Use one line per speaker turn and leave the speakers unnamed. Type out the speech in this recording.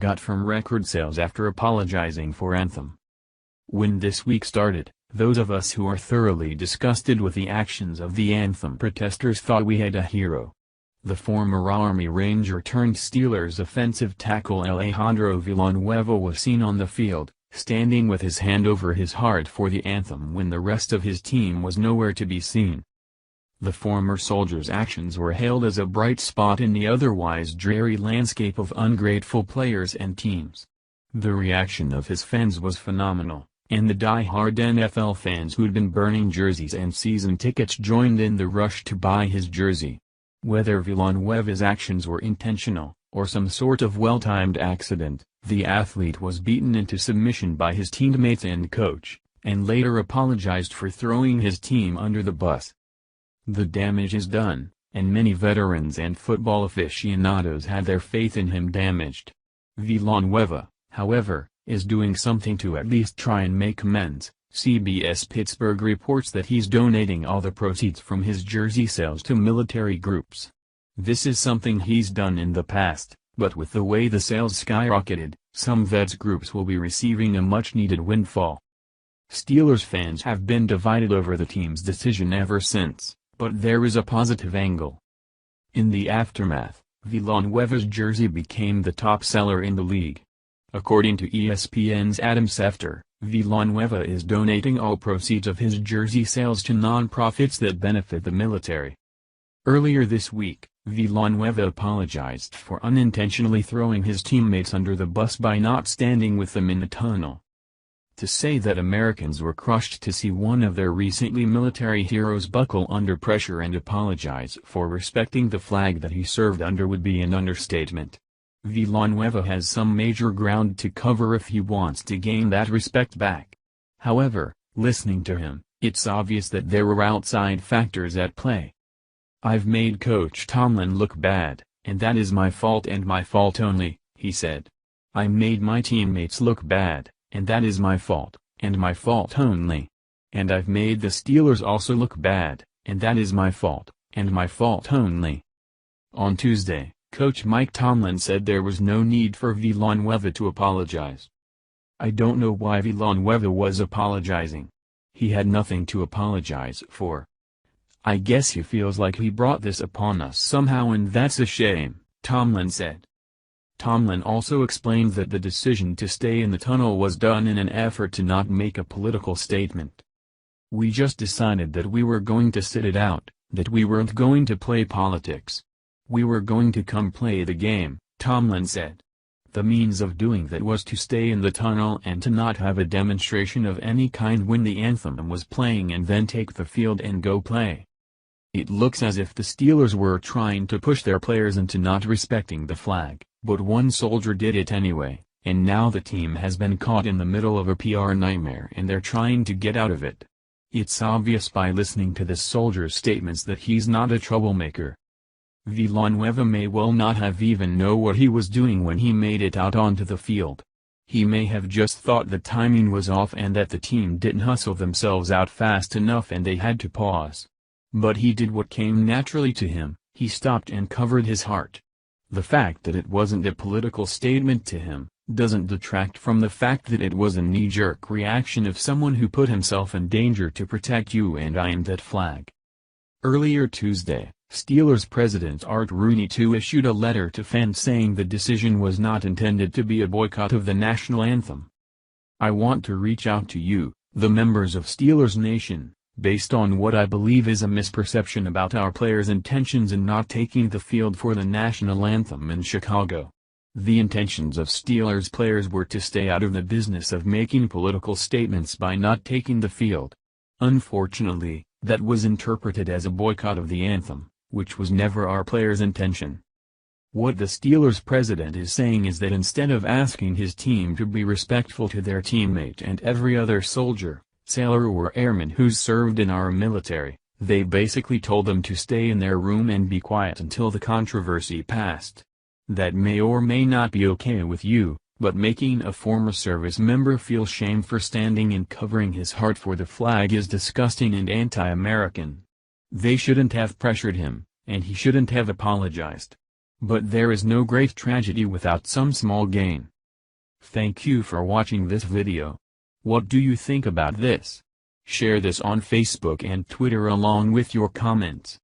got from record sales after apologizing for Anthem. When this week started, those of us who are thoroughly disgusted with the actions of the Anthem protesters thought we had a hero. The former Army Ranger turned Steelers offensive tackle Alejandro Villanueva was seen on the field, standing with his hand over his heart for the anthem when the rest of his team was nowhere to be seen. The former soldier's actions were hailed as a bright spot in the otherwise dreary landscape of ungrateful players and teams. The reaction of his fans was phenomenal, and the die-hard NFL fans who'd been burning jerseys and season tickets joined in the rush to buy his jersey. Whether Villanueva's actions were intentional, or some sort of well-timed accident, the athlete was beaten into submission by his teammates and coach, and later apologized for throwing his team under the bus. The damage is done, and many veterans and football aficionados had their faith in him damaged. Villanueva, however, is doing something to at least try and make amends. CBS Pittsburgh reports that he's donating all the proceeds from his jersey sales to military groups. This is something he's done in the past, but with the way the sales skyrocketed, some vets groups will be receiving a much-needed windfall. Steelers fans have been divided over the team's decision ever since, but there is a positive angle. In the aftermath, Villanueva's jersey became the top seller in the league. According to ESPN's Adam Schefter, Villanueva is donating all proceeds of his jersey sales to non-profits that benefit the military. Earlier this week, Villanueva apologized for unintentionally throwing his teammates under the bus by not standing with them in the tunnel. To say that Americans were crushed to see one of their recently military heroes buckle under pressure and apologize for respecting the flag that he served under would be an understatement. Villanueva has some major ground to cover if he wants to gain that respect back. However, listening to him, it's obvious that there were outside factors at play. "I've made Coach Tomlin look bad, and that is my fault and my fault only," he said. "I made my teammates look bad, and that is my fault, and my fault only. And I've made the Steelers also look bad, and that is my fault, and my fault only." On Tuesday, Coach Mike Tomlin said there was no need for Villanueva to apologize. "I don't know why Villanueva was apologizing. He had nothing to apologize for. I guess he feels like he brought this upon us somehow and that's a shame," Tomlin said. Tomlin also explained that the decision to stay in the tunnel was done in an effort to not make a political statement. "We just decided that we were going to sit it out, that we weren't going to play politics. We were going to come play the game," Tomlin said. The means of doing that was to stay in the tunnel and to not have a demonstration of any kind when the anthem was playing and then take the field and go play. It looks as if the Steelers were trying to push their players into not respecting the flag, but one soldier did it anyway, and now the team has been caught in the middle of a PR nightmare and they're trying to get out of it. It's obvious by listening to this soldier's statements that he's not a troublemaker. Villanueva may well not have even known what he was doing when he made it out onto the field. He may have just thought the timing was off and that the team didn't hustle themselves out fast enough and they had to pause. But he did what came naturally to him, he stopped and covered his heart. The fact that it wasn't a political statement to him, doesn't detract from the fact that it was a knee-jerk reaction of someone who put himself in danger to protect you and I and that flag. Earlier Tuesday, Steelers president Art Rooney II issued a letter to fans saying the decision was not intended to be a boycott of the national anthem. "I want to reach out to you, the members of Steelers Nation, based on what I believe is a misperception about our players' intentions in not taking the field for the national anthem in Chicago. The intentions of Steelers players were to stay out of the business of making political statements by not taking the field. Unfortunately, that was interpreted as a boycott of the anthem, which was never our players' intention." What the Steelers president is saying is that instead of asking his team to be respectful to their teammate and every other soldier, sailor or airman who's served in our military, they basically told them to stay in their room and be quiet until the controversy passed. That may or may not be okay with you, but making a former service member feel shame for standing and covering his heart for the flag is disgusting and anti-American. They shouldn't have pressured him, and he shouldn't have apologized. But there is no great tragedy without some small gain. Thank you for watching this video. What do you think about this? Share this on Facebook and Twitter along with your comments.